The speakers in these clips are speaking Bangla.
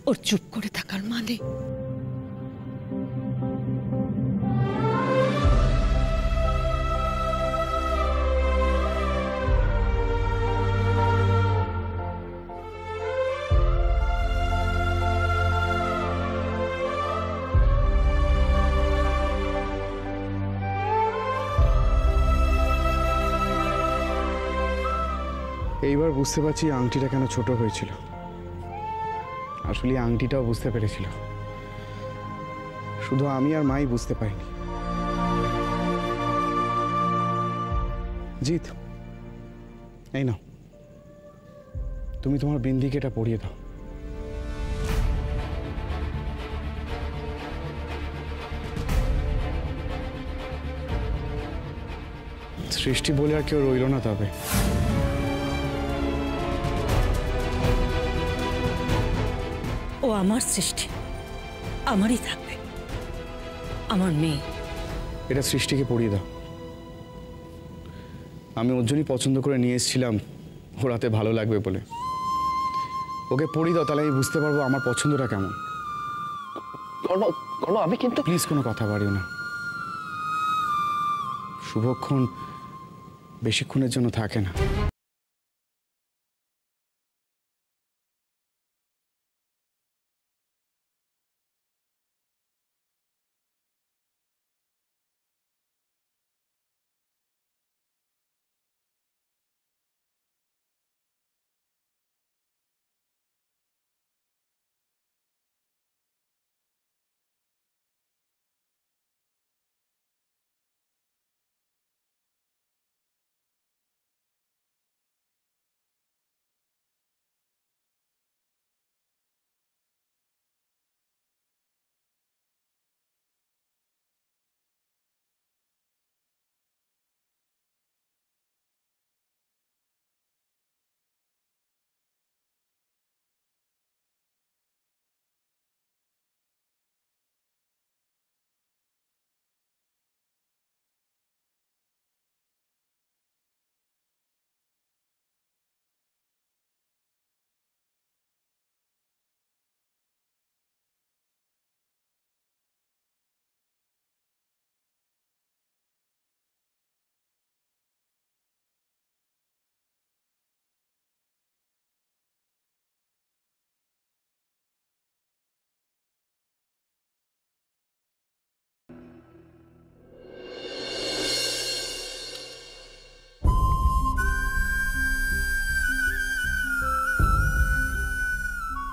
ওর চুপ করে থাকার মানে। এইবার বুঝতে পারছি আংটিটা কেন ছোট হয়েছিল। আসলে আংটিটাও বুঝতে পেরেছিল, শুধু আমি আর মাই বুঝতে পারিনি। জিৎ, এই নাও, তুমি তোমার বিন্দিকে এটা পরিয়ে দাও। সৃষ্টি বলে আর কেউ রইল না তবে। ও আমার সৃষ্টি, আমারই থাকবে, আমার মেয়ে। এটা সৃষ্টিকে পরিয়ে দাও। আমি ওর জন্যই পছন্দ করে নিয়ে এসেছিলাম, ওরাতে ভালো লাগবে বলে। ওকে পরিয়ে দাও, তাহলে আমি বুঝতে পারবো আমার পছন্দটা কেমন। আমি কিন্তু প্লিজ কোনো কথা বাড়িও না। শুভক্ষণ বেশিক্ষণের জন্য থাকে না।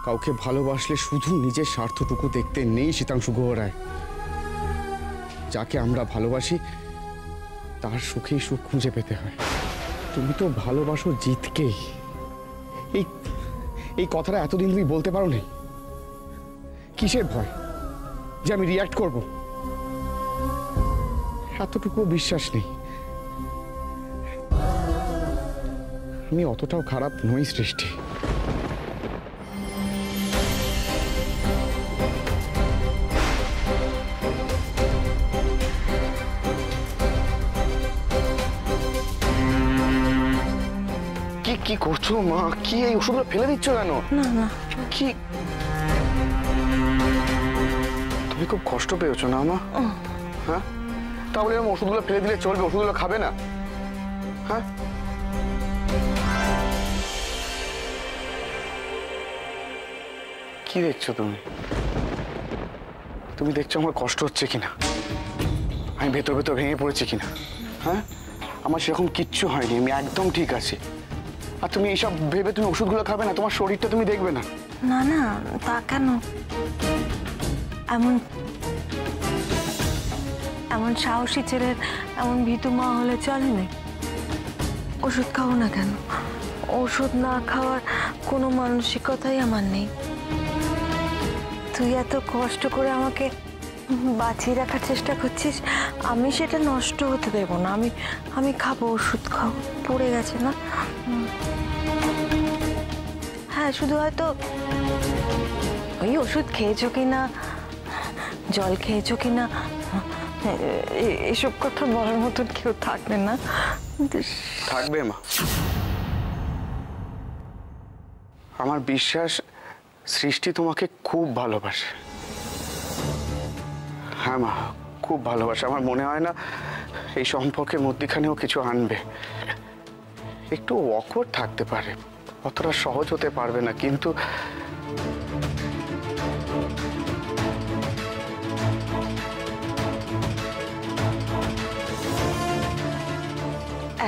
কাউকে ভালোবাসলে শুধু নিজের স্বার্থটুকু দেখতে নেই শীতাংশু গুহ রায়। যাকে আমরা ভালোবাসি তার সুখেই সুখ খুঁজে পেতে হয়। তুমি তো ভালোবাসো জিতকেই। এই কথাটা এতদিন তুমি বলতে পারো নি? কিসের ভয় যে আমি রিয়াক্ট করব? এতটুকু বিশ্বাস নেই। আমি অতটাও খারাপ নই সৃষ্টি। কি করছো মা? কি এই ওষুধগুলো ফেলে দিচ্ছ কেন? না না, কি তুমি খুব কষ্ট পেয়েছো না মা? হ্যাঁ, তাহলে আমি ওষুধগুলো ফেলে দিলে চলবে? ওষুধগুলো খাবে না? হ্যাঁ, কি দেখছো তুমি? তুমি দেখছো আমার কষ্ট হচ্ছে কিনা, আমি ভেতর ভেতর ভেঙে পড়েছি কিনা? হ্যাঁ, আমার সেরকম কিচ্ছু হয়নি, আমি একদম ঠিক আছি। আর তুমি এইসব ভেবে তুমি ওষুধগুলো খাবে না? তোমার শরীরটা তুমি দেখবে না? না না, তা কেন? এমন এমন সাহসী ছেলের এমন ভীতু মা হলে চলে না। ওষুধ খাবো না কেন? ওষুধ না খাওয়ার কোনো মানসিকতাই আমার নেই। তুই এত কষ্ট করে আমাকে বাঁচিয়ে রাখার চেষ্টা করছিস, আমি সেটা নষ্ট হতে দেবো না। আমি খাবো, ওষুধ খাবো, পড়ে গেছে না? হ্যাঁ, শুধু হয়তো ওই ওষুধ খেয়েছো কিনা, জল খেয়েছো কিনা, এসব কথা বলার মতন কেউ থাকবে না। থাকবে মা, আমার বিশ্বাস সৃষ্টি তোমাকে খুব ভালোবাসে। হ্যাঁ মা, খুব ভালোবাসে। আমার মনে হয় না এই সম্পর্কের মধ্যখানেও কিছু আনবে। একটু অকওয়ার্ড থাকতে পারে, অতটা সহজ হতে পারবে না, কিন্তু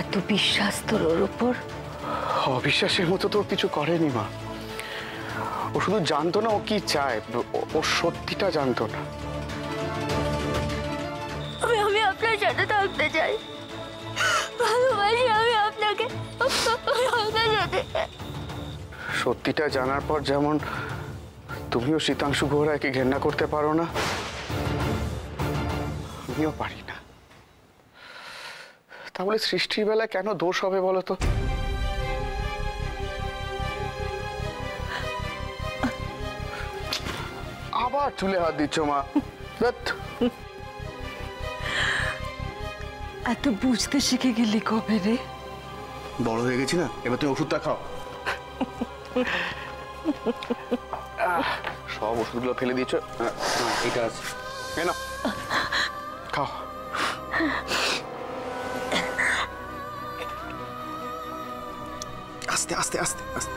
এত বিশ্বাস তোর ওর উপর? অবিশ্বাসের মতো তো কিছু করেনি মা। ও শুধু জানতো না ও কি চায়, ও সত্যিটা জানতো না। আমি আপনার সাথে থাকতে চাই, ভালোবাসি আমি আপনাকে। আপনার সাথে সত্যিটা জানার পর যেমন তুমিও শীতাংশু গুহরায়কে ঘেন্না করতে পারো না, আমিও পারি না। তাহলে সৃষ্টির বেলা কেন দোষ হবে বলো তো? আবার চুলে হাত দিচ্ছ মা। এত বুঝতে শিখে গেলি কবে রে? বড় হয়ে গেছি না, এবার তুমি ওষুধটা খাও। সব ওষুধগুলো ফেলে দিয়েছ। এটা আছে, না খাও। আস্তে আস্তে আস্তে আস্তে।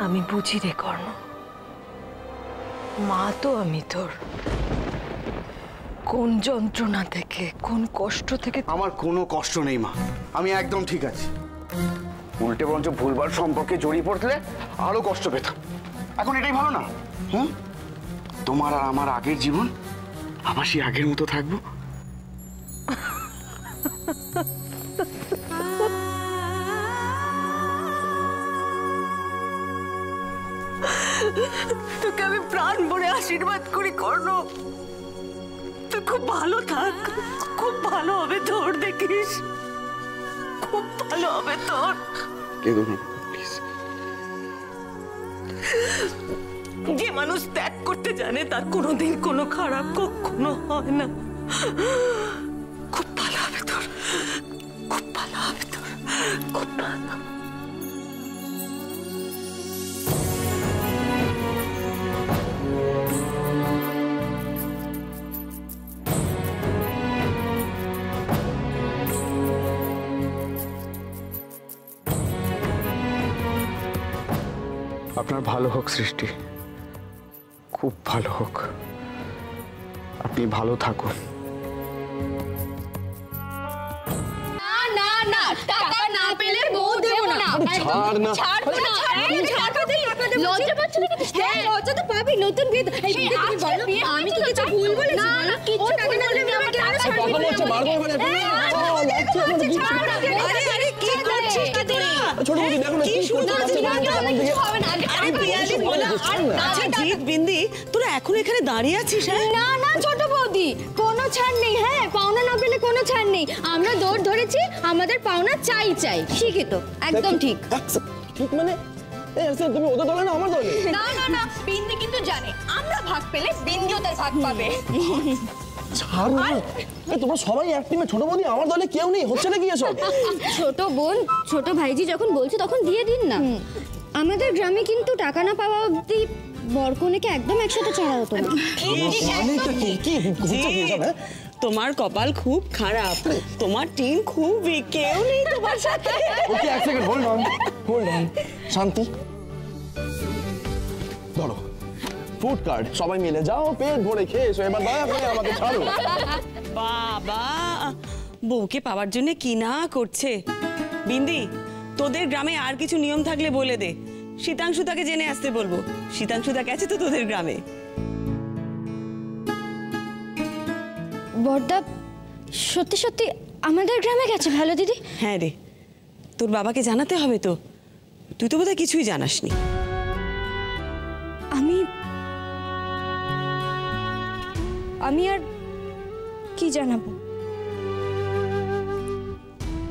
আমি বুঝি রে কর্ণ, মা তো আমি তোর। কোন যন্ত্রণা থেকে, কোন কষ্ট থেকে? আমার কোনো কষ্ট নেই মা, আমি একদম ঠিক আছি। উল্টে বরঞ্চ ভুলবার সম্পর্কে জড়িয়ে পড়লে আরো কষ্ট পেতাম। এখন এটাই ভালো না? হুম, তোমার আর আমার আগের জীবন আবার সেই আগের মতো থাকবো। তোকে আমি প্রাণ ভরে আশীর্বাদ করি কর্ণ, তুই খুব ভালো থাক, খুব ভালো হবে তোর, দেখিস খুব ভালো হবে তোর। যে মানুষ ত্যাগ করতে জানে তার কোনোদিন কোনো খারাপ কখনো হয় না। খুব ভালো হবে তোর, খুব ভালো হবে তোর, খুব ভালো। আপনার ভালো হোক সৃষ্টি, খুব ভালো হোক। আপনি ভালো থাকুন। না না, টাকা না পেলে বউ দেব না। ছাড় না, ছাড়বো না। লজ্জা পাচ্ছ নাকি? হ্যাঁ লজ্জা তো পাবি, নতুন বিয়ে। এই বিয়ে তুমি বলো, আমি কি কিছু ভুল বলেছি? না না, কিছু টাকা না দিলে আমি কেন ছাড়বো? মারবো মানে আরে আরে কি করছিস কি তোরা? ছোট বৌদি দেখো না কি শুনতে পাচ্ছি না। কিছু হবে না। আরে পিয়ালি বলা। আচ্ছা জিৎ বিন্দি, তোরা এখন এখানে দাঁড়িয়ে আছিস? হ্যাঁ না না ছোট বৌদি, কোনো ছাড় নেই। হ্যাঁ, পাওনা না পেলে কোনো ছাড় নেই। আমরা দৌড় ধরেছি, আমাদের পাওনা চাই চাই। ঠিকই তো, একদম ঠিক। ঠিক মানে তুমি ওদের দলে না আমার দলে? না না না, বিন্দি কিন্তু জানে আমরা ভাগ পেলে বিন্দিও তার ভাগ পাবে। ছাড় না, তোমরা সবাই এক টিমে। ছোট বৌদি আমার দলে কেউ নেই, হচ্ছে নাকি এসব? ছোট বোন, ছোট ভাইজি যখন বলছে তখন দিয়ে দিন না। আমাদের গ্রামে কিন্তু টাকা না পাওয়া অবধি বরকনেকে একদম একসাথে ছাড়া হতো না। তোমার কপাল খুব খারাপ, তোমার টিম খুব weak, কেউ নেই তোমার সাথে। ওকে এক সেকেন্ড, হোল্ড অন শান্তি। ধরো ফুড কার্ড, সবাই মিলে যাও, পেট ভরে খেয়ে এসো। এবার দয়া করে আমাকে ছাড়ো। বাবা, বউকে পাওয়ার জন্য কি না করছে। বিন্দি, তোদের গ্রামে আর কিছু নিয়ম থাকলে বলে দে, শীতাংশুদাকে জেনে আসতে বলবো। শীতাংশুদা গেছে তো তোদের গ্রামে? বড়দা সত্যি সত্যি আমাদের গ্রামে গেছে? ভালো দিদি। হ্যাঁ রে, তোর বাবাকে জানাতে হবে তো, তুই তো বোধহয় কিছুই জানাসনি। আমি আর কি জানাবো?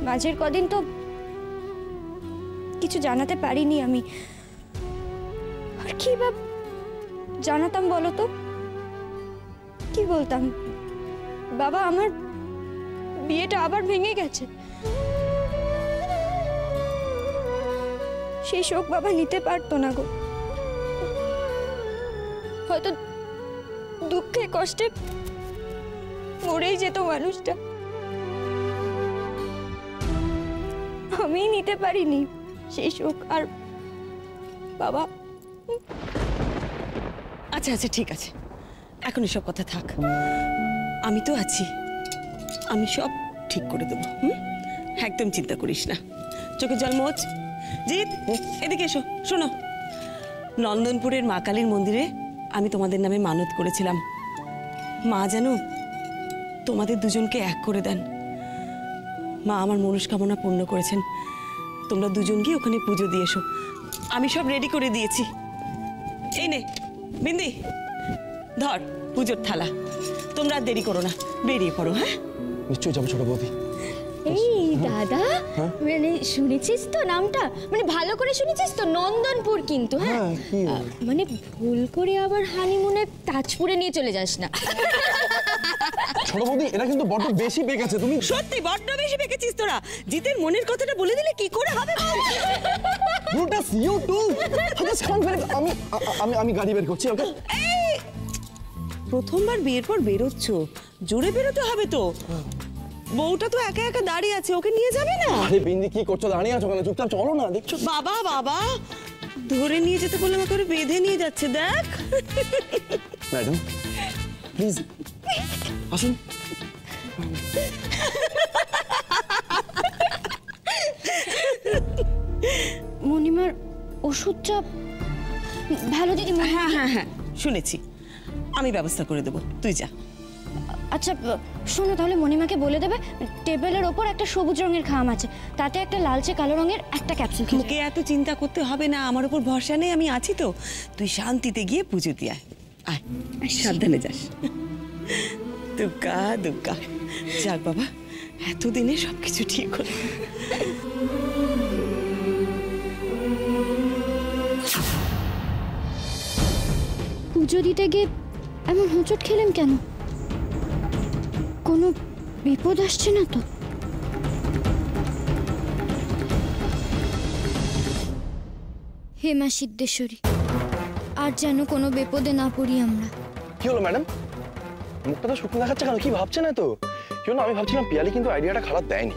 মাঝের কদিন তো কিছু জানাতে পারিনি আমি। আর কি বা জানাতাম বলো তো? কি বলতাম? বাবা, আমার বিয়েটা আবার ভেঙে গেছে। সেই শোক বাবা নিতে পারতো না গো। হয়তো দুঃখে কষ্টে মরেই যেত মানুষটা। আমি নিতে পারিনি সেই শোক। আর বাবা, আচ্ছা আচ্ছা ঠিক আছে, এখন এসব কথা থাক, আমি তো আছি, আমি সব ঠিক করে দেবো। একদম চিন্তা করিস না, চোখে জল মোচ। জিৎ, এদিকে এসো। শোনো, নন্দনপুরের মা কালীর মন্দিরে আমি তোমাদের নামে মানত করেছিলাম, মা যেন তোমাদের দুজনকে এক করে দেন। মা আমার মনস্কামনা পূর্ণ করেছেন, তোমরা দুজন গিয়ে ওখানে পুজো দিয়ে এসো। আমি সব রেডি করে দিয়েছি। এই নে বিন্দি, ধর পুজোর থালা। তোমরা আর দেরি করো না, বেরিয়ে পড়ো। হ্যাঁ, নিশ্চয়ই যাবো ছোট বৌদি। এই দাদা, মানে শুনেছিস তো নামটা? মানে ভালো করে শুনেছিস তো? নন্দনপুর কিন্তু। হ্যাঁ, মানে ভুল করে আবার হানিমুনে তাজপুরে নিয়ে চলে যাস না। ছোট বৌদি, এটা কিন্তু বড্ড বেশি পেকেছে। তুমি সত্যি বড্ড বেশি পেকেছিস তোরা। জিতের মনের কথাটা বলে দিলে কি করে হবে? Brutus, you too. আমি গাড়ি বের করছি। ওকে, প্রথমবার বিয়ের পর বেরোচ্ছ, জোরে বেরোতে হবে তো। বউটা তো একা একা দাঁড়িয়ে আছে, ওকে নিয়ে যাবে না? আরে বিন্দি, কি করছো? দাঁড়িয়ে আছো কেন? চুপচাপ চলো না। দেখছো বাবা বাবা, ধরে নিয়ে যেতে বললাম, করে বেঁধে নিয়ে যাচ্ছে। দেখ ম্যাডাম, প্লিজ আসুন। মণিমার ওষুধটা ভালো দিদি? হ্যাঁ হ্যাঁ হ্যাঁ, শুনেছি, আমি ব্যবস্থা করে দেবো, তুই যা। আচ্ছা শোনো, তাহলে মণিমাকে বলে দেবে টেবিলের ওপর একটা সবুজ রঙের খাম আছে, তাতে একটা লালচে কালো রঙের একটা ক্যাপসুল। তোকে এত চিন্তা করতে হবে না, আমার উপর ভরসা নেই, আমি আছি তো। তুই শান্তিতে গিয়ে পুজো দিয়ে আয়, আয়, সাবধানে যাস। দুর্গা দুর্গা, যাক বাবা, এতদিনে সবকিছু ঠিক হলো। পুজো দিতে গিয়ে এমন হোঁচট খেলেন কেন? কোনো বিপদ আসছে না তো? হে মা সিদ্ধেশ্বরী, আর যেন কোনো বিপদে না পড়ি আমরা। কি হলো ম্যাডাম? মুখটা তো শুকনো দেখাচ্ছে কেন? কি ভাবছে না তো? কি হলো? আমি ভাবছিলাম পিয়ালি কিন্তু আইডিয়াটা খারাপ দেয়নি।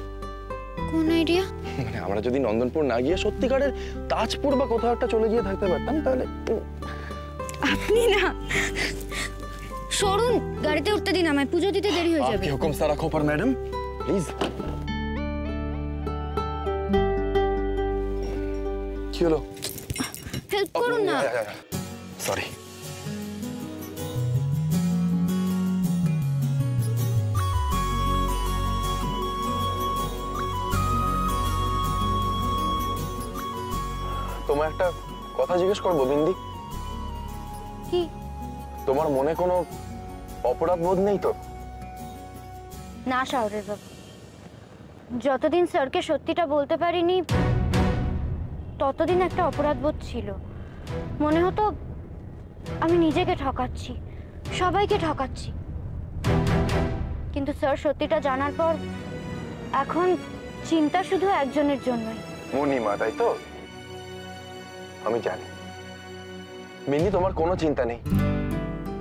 কোন আইডিয়া? মানে আমরা যদি নন্দনপুর না গিয়ে সত্যিকারের তাজপুর বা কোথাও একটা চলে গিয়ে থাকতে পারতাম, তাহলে আপনি না সরুন, গাড়িতে উঠতে দিন আমায়, পুজো দিতে দেরি হয়ে যাবে। আপনি হুকুম সারা খোপার ম্যাডাম, প্লিজ। কি হলো? হেল্প করুন না। সরি। তোমায় একটা কথা জিজ্ঞেস করবো বিন্দি? কি? তোমার মনে কোনো অপরাধ বোধ নেই তো? না শাওরের বাবু, যতদিন স্যারকে সত্যিটা বলতে পারিনি ততদিন একটা অপরাধ বোধ ছিল। মনে হতো আমি নিজেকে ঠকাচ্ছি, সবাইকে ঠকাচ্ছি। কিন্তু স্যার সত্যিটা জানার পর এখন চিন্তা শুধু একজনের জন্যই, মণিমা, তাই তো? আমি জানি মিনি, তোমার কোনো চিন্তা নেই।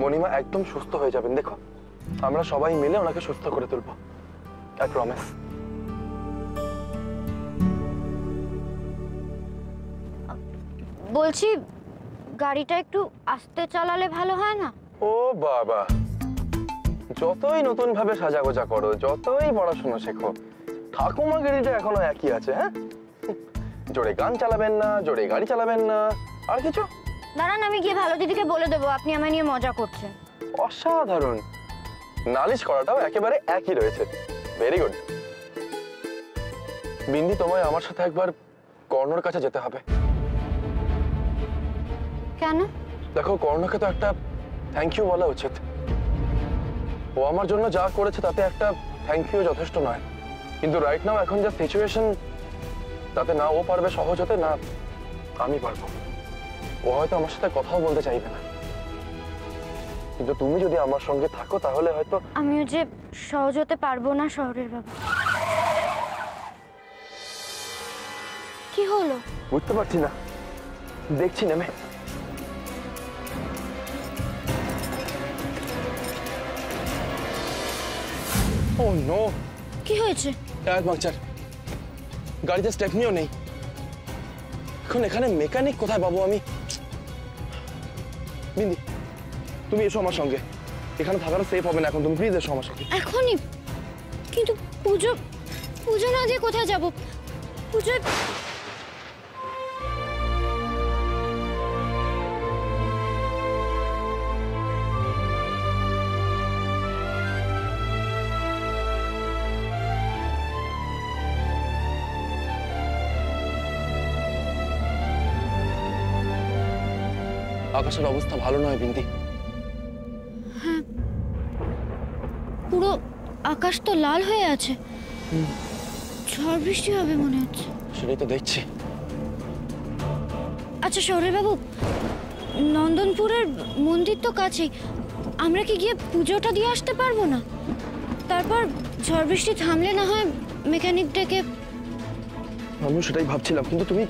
মণিমা একদম সুস্থ হয়ে যাবেন। দেখো, আমরা সবাই মিলে ওনাকে সুস্থ করে তুলবো, আই প্রমিস। বলছি গাড়িটা একটু আস্তে চালালে ভালো হয় না? ও বাবা, যতই নতুন ভাবে সাজাগোজা করো, যতই পড়াশোনা শেখো, ঠাকুমাগিরিটা এখনো একই আছে। হ্যাঁ, জোরে গান চালাবেন না, জোরে গাড়ি চালাবেন না, আর কিছু। দাঁড়ান, আমি গিয়ে ভালো দিদিকে বলে দেবো আপনি আমায় নিয়ে মজা করছেন। অসাধারণ, নালিশ করাটাও একেবারে একই রয়েছে। Very good. বিন্দি, তোমায় আমার সাথে একবার কর্ণর কাছে যেতে হবে। কেন? দেখো, কর্ণকে তো একটা থ্যাংক ইউ বলা উচিত। ও আমার জন্য যা করেছে তাতে একটা থ্যাংক ইউ যথেষ্ট নয়। কিন্তু রাইট নাও এখন যা সিচুয়েশন, তাতে না ও পারবে সহজ হতে, না আমি পারবো। ও হয়তো আমার সাথে কথাও বলতে চাইবে না, কিন্তু তুমি যদি আমার সঙ্গে থাকো তাহলে হয়তো। আমিও যে সহজ হতে পারবো না শহরের বাবু। কি হলো? বুঝতে পারছি না, দেখছি নেমে। ও নো, কি হয়েছে? টায়ার পাংচার, গাড়িতে স্টেপনিও নেই। এখন এখানে মেকানিক কোথায় পাবো আমি? বিন্দি, তুমি এসো আমার সঙ্গে, এখানে থাকাটা সেফ হবে না এখন, তুমি প্লিজ এসো আমার সঙ্গে। এখনই? কিন্তু পুজো পুজো না দিয়ে কোথায় যাব? পুজো আকাশের অবস্থা ভালো নয় বিন্দি। পুরো আকাশ তো লাল হয়ে আছে, ঝড় বৃষ্টি হবে মনে হচ্ছে। সেটাই তো দেখছি। আচ্ছা শৌর্য বাবু, নন্দনপুরের মন্দির তো কাছেই, আমরা কি গিয়ে পুজোটা দিয়ে আসতে পারবো না? তারপর ঝড় বৃষ্টি থামলে না হয় মেকানিক ডেকে। আমিও সেটাই ভাবছিলাম, কিন্তু তুমি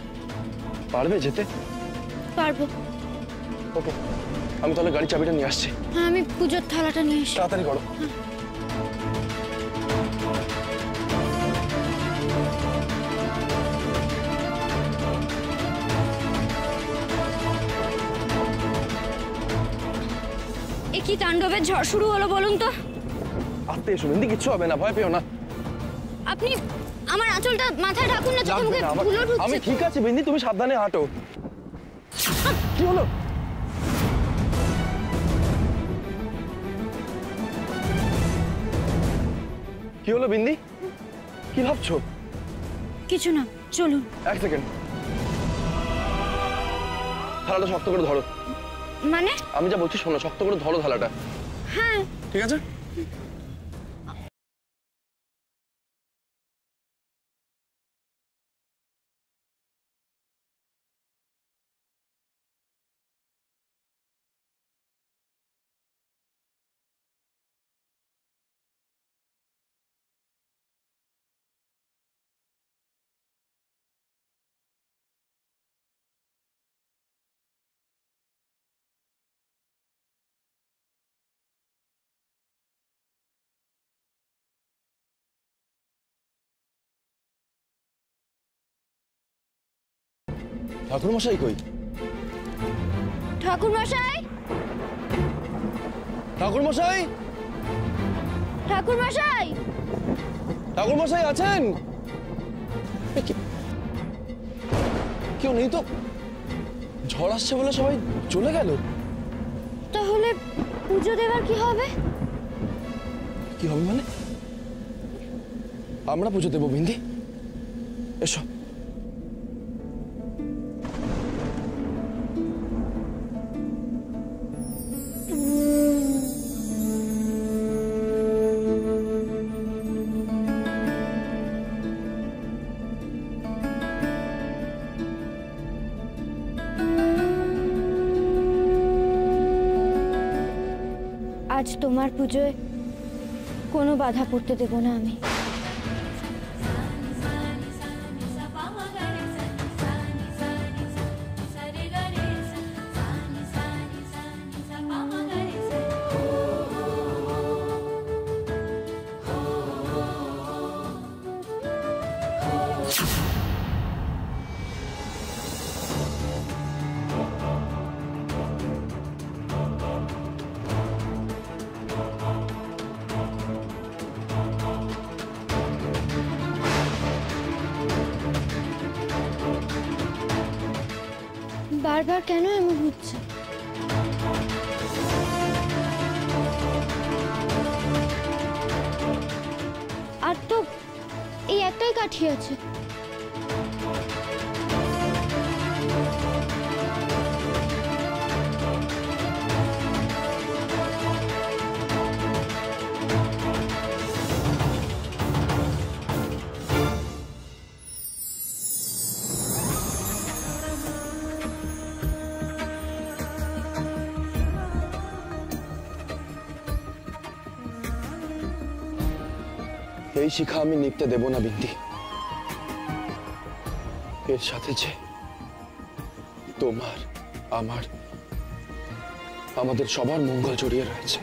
পারবে যেতে? পারবো। ওকে, আমি তাহলে গাড়ির চাবিটা নিয়ে আসছি। হ্যাঁ, আমি পুজোর থালাটা নিয়ে আসি। তাড়াতাড়ি করো। এ কি তাণ্ডবের ঝড় শুরু হলো বলুন তো? আস্তে এসো বিন্দি, কিচ্ছু হবে না, ভয় পেও না। আপনি আমার আঁচলটা মাথায় ঢাকুন না, চোখে লাগবে মুখে না আমার। ধুলো ঢুকছে। আমি ঠিক আছে বিন্দি, তুমি সাবধানে হাঁটো। কি হলো? কি হলো বিন্দি? কি ভাবছো? কিছু না, চলুন। এক সেকেন্ড, থালাটা শক্ত করে ধরো। মানে? আমি যা বলছি শোনো, শক্ত করে ধরো থালাটা। হ্যাঁ। ঠিক আছে? ঠাকুর মশাই কই? ঠাকুর মশাই, ঠাকুর মশাই, ঠাকুর মশাই, ঠাকুর মশাই আছেন? কেউ নেই তো? ঝড় আসছে বলে সবাই চলে গেল। তাহলে পুজো দেওয়ার কি হবে? কি হবে মানে? আমরা পুজো দেবো বিন্দি, এসো। আজ তোমার পুজোয় কোনো বাধা পড়তে দেব না আমি। বারবার কেন এমন হচ্ছে? আর তো এই একটাই কাঠি আছে। এই শিখা আমি নিপতে দেব না বিন্দি। এর সাথে যে তোমার, আমার, আমাদের সবার মঙ্গল জড়িয়ে রয়েছে।